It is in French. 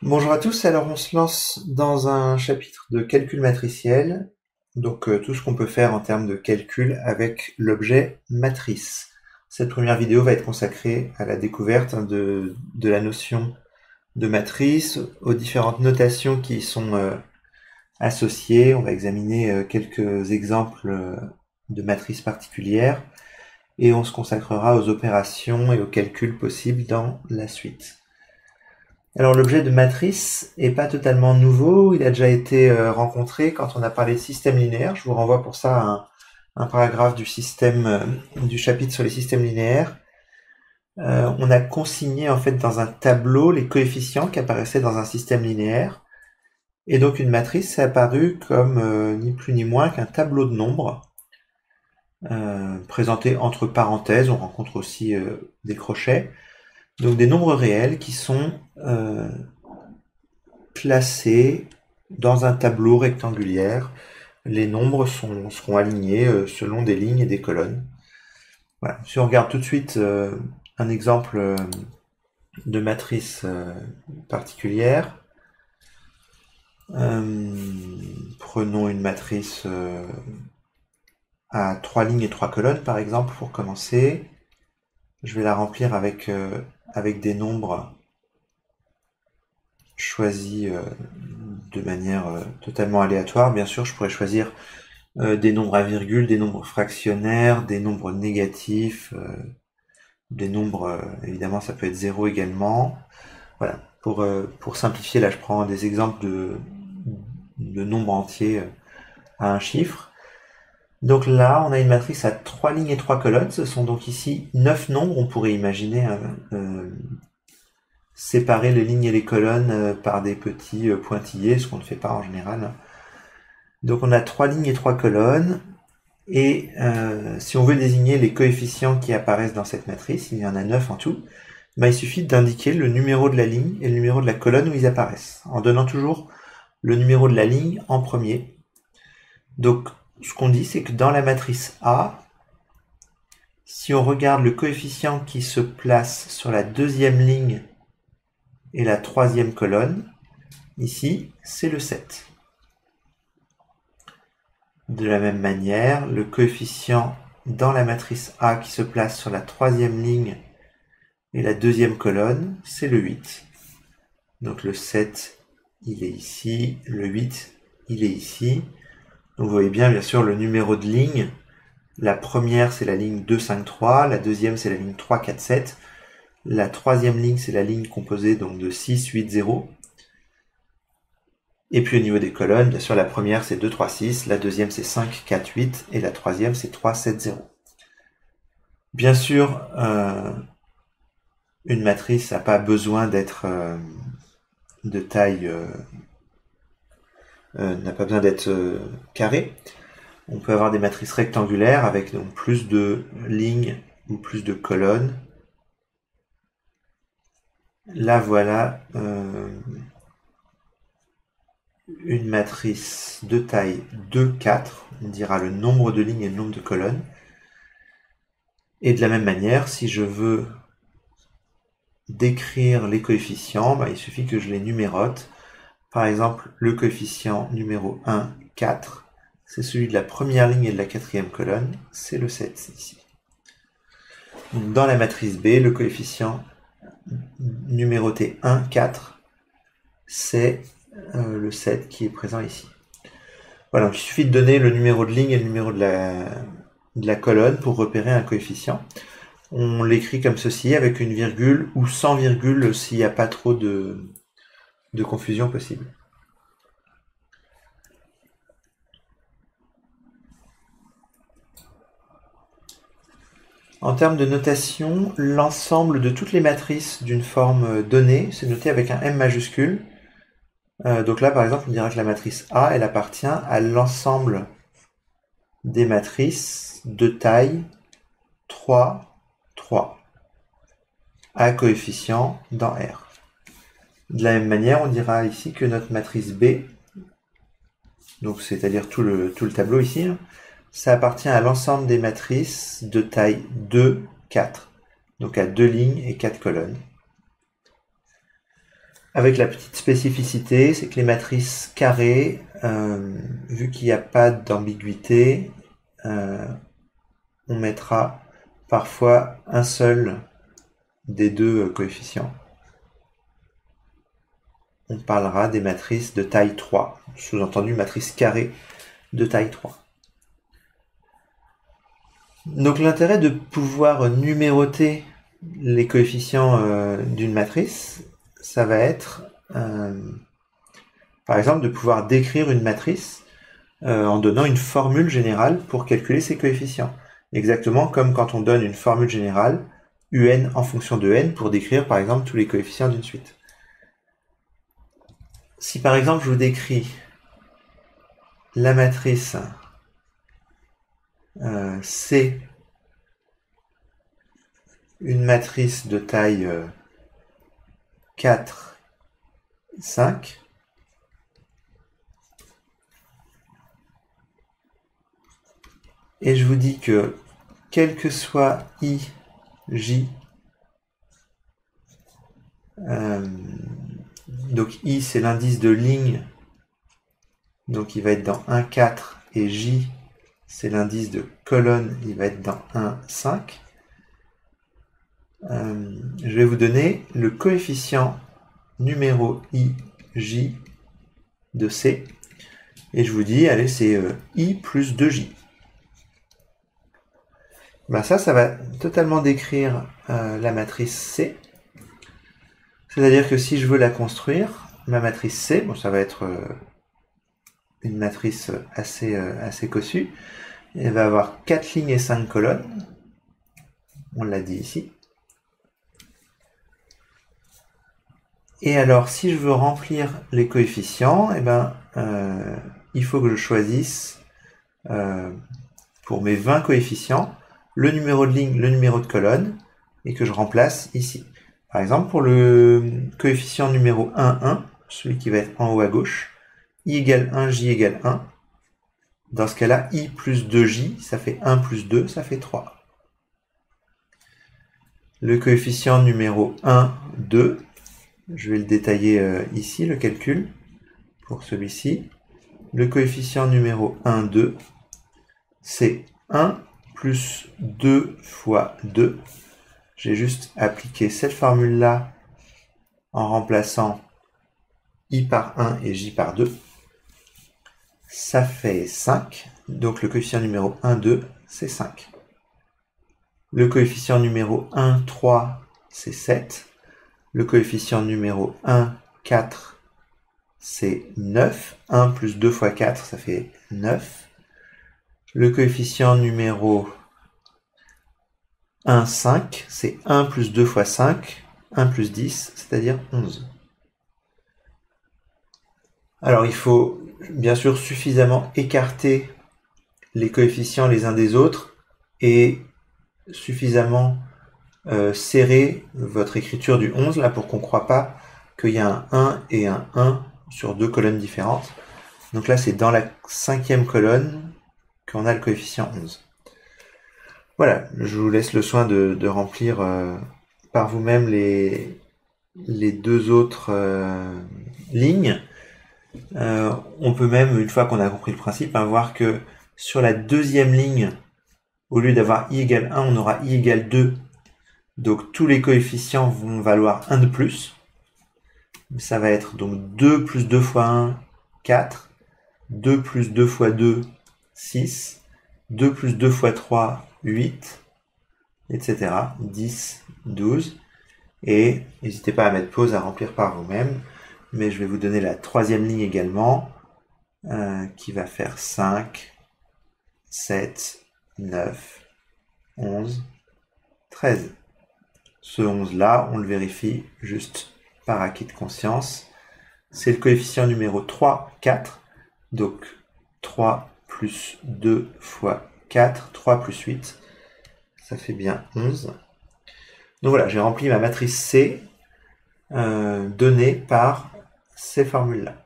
Bonjour à tous, alors on se lance dans un chapitre de calcul matriciel, donc tout ce qu'on peut faire en termes de calcul avec l'objet matrice. Cette première vidéo va être consacrée à la découverte de la notion de matrice, aux différentes notations qui y sont associées. On va examiner quelques exemples de matrices particulières et on se consacrera aux opérations et aux calculs possibles dans la suite. Alors l'objet de matrice est pas totalement nouveau, il a déjà été rencontré quand on a parlé de système linéaire. Je vous renvoie pour ça à un paragraphe du chapitre sur les systèmes linéaires. On a consigné en fait dans un tableau les coefficients qui apparaissaient dans un système linéaire. Et donc une matrice est apparue comme ni plus ni moins qu'un tableau de nombres présenté entre parenthèses. On rencontre aussi des crochets. Donc des nombres réels qui sont placés dans un tableau rectangulaire. Les nombres seront alignés selon des lignes et des colonnes. Voilà. Si on regarde tout de suite un exemple de matrice particulière, prenons une matrice à 3 lignes et 3 colonnes par exemple pour commencer. Je vais la remplir avec des nombres choisis de manière totalement aléatoire. Bien sûr, je pourrais choisir des nombres à virgule, des nombres fractionnaires, des nombres négatifs, des nombres, évidemment, ça peut être 0 également. Voilà. Pour simplifier, là, je prends des exemples de nombres entiers à un chiffre. Donc là, on a une matrice à 3 lignes et 3 colonnes. Ce sont donc ici 9 nombres. On pourrait imaginer séparer les lignes et les colonnes par des petits pointillés, ce qu'on ne fait pas en général. Donc on a 3 lignes et 3 colonnes, et si on veut désigner les coefficients qui apparaissent dans cette matrice, il y en a 9 en tout, il suffit d'indiquer le numéro de la ligne et le numéro de la colonne où ils apparaissent, en donnant toujours le numéro de la ligne en premier. Donc ce qu'on dit, c'est que dans la matrice A, si on regarde le coefficient qui se place sur la deuxième ligne et la troisième colonne, ici, c'est le 7. De la même manière, le coefficient dans la matrice A qui se place sur la troisième ligne et la deuxième colonne, c'est le 8. Donc le 7, il est ici, le 8, il est ici. Donc vous voyez bien sûr, le numéro de ligne. La première, c'est la ligne 2, 5, 3. La deuxième, c'est la ligne 3, 4, 7. La troisième ligne, c'est la ligne composée donc de 6, 8, 0. Et puis au niveau des colonnes, bien sûr, la première c'est 2, 3, 6, la deuxième c'est 5, 4, 8, et la troisième c'est 3, 7, 0. Bien sûr, une matrice n'a pas besoin d'être de taille, n'a pas besoin d'être carrée. On peut avoir des matrices rectangulaires avec donc plus de lignes ou plus de colonnes. Là voilà une matrice de taille 2, 4, on dira le nombre de lignes et le nombre de colonnes. Et de la même manière, si je veux décrire les coefficients, il suffit que je les numérote. Par exemple, le coefficient numéro 1, 4, c'est celui de la première ligne et de la quatrième colonne, c'est le 7 ici. Donc, dans la matrice B, le coefficient numéroté 1, 4, c'est le 7 qui est présent ici. Voilà, donc il suffit de donner le numéro de ligne et le numéro de la colonne pour repérer un coefficient. On l'écrit comme ceci, avec une virgule ou sans virgule s'il n'y a pas trop de confusion possible. En termes de notation, l'ensemble de toutes les matrices d'une forme donnée, c'est noté avec un M majuscule. Donc là, par exemple, on dira que la matrice A, elle appartient à l'ensemble des matrices de taille 3, 3, à coefficient dans R. De la même manière, on dira ici que notre matrice B, donc c'est-à-dire tout le tableau ici, ça appartient à l'ensemble des matrices de taille 2, 4, donc à 2 lignes et 4 colonnes. avec la petite spécificité, c'est que les matrices carrées, vu qu'il n'y a pas d'ambiguïté, on mettra parfois un seul des deux coefficients. On parlera des matrices de taille 3, sous-entendu matrice carrée de taille 3. Donc l'intérêt de pouvoir numéroter les coefficients d'une matrice, ça va être, par exemple, de pouvoir décrire une matrice en donnant une formule générale pour calculer ses coefficients. Exactement comme quand on donne une formule générale, un en fonction de n, pour décrire par exemple tous les coefficients d'une suite. Si par exemple je vous décris la matrice C, une matrice de taille 4, 5, et je vous dis que quel que soit I, J, donc I c'est l'indice de ligne, donc il va être dans 1, 4, et J c'est l'indice de colonne, il va être dans 1, 5. Je vais vous donner le coefficient numéro IJ de C, et je vous dis, allez, c'est I plus 2J. Ben ça va totalement décrire la matrice C. C'est-à-dire que si je veux la construire, ma matrice C, bon, ça va être une matrice assez cossue, elle va avoir 4 lignes et 5 colonnes, on l'a dit ici. Et alors, si je veux remplir les coefficients, eh ben, il faut que je choisisse, pour mes 20 coefficients, le numéro de ligne, le numéro de colonne, et que je remplace ici. Par exemple, pour le coefficient numéro 1, 1, celui qui va être en haut à gauche, I égale 1, J égale 1. Dans ce cas-là, I plus 2J, ça fait 1 plus 2, ça fait 3. Le coefficient numéro 1, 2, je vais le détailler ici, le calcul, pour celui-ci. Le coefficient numéro 1, 2, c'est 1 plus 2 fois 2. J'ai juste appliqué cette formule-là en remplaçant I par 1 et J par 2. Ça fait 5. Donc le coefficient numéro 1, 2, c'est 5. Le coefficient numéro 1, 3, c'est 7. Le coefficient numéro 1, 4, c'est 9. 1 plus 2 fois 4, ça fait 9. Le coefficient numéro 1, 5, c'est 1 plus 2 fois 5, 1 plus 10, c'est-à-dire 11. Alors il faut bien sûr suffisamment écarter les coefficients les uns des autres et suffisamment serrer votre écriture du 11 là pour qu'on ne croie pas qu'il y a un 1 et un 1 sur deux colonnes différentes. Donc là c'est dans la 5e colonne qu'on a le coefficient 11. Voilà, je vous laisse le soin de remplir par vous-même les deux autres lignes. On peut même, une fois qu'on a compris le principe, voir que sur la 2e ligne, au lieu d'avoir I égale 1, on aura I égale 2. Donc tous les coefficients vont valoir 1 de plus. Ça va être donc 2 plus 2 fois 1, 4. 2 plus 2 fois 2, 6. 2 plus 2 fois 3, 8. Etc. 10, 12. Et n'hésitez pas à mettre pause, à remplir par vous-même. Mais je vais vous donner la 3e ligne également, qui va faire 5, 7, 9, 11, 13. Ce 11-là, on le vérifie juste par acquis de conscience. C'est le coefficient numéro 3, 4. Donc 3 plus 2 fois 4, 3 plus 8, ça fait bien 11. Donc voilà, j'ai rempli ma matrice C donnée par ces formules-là.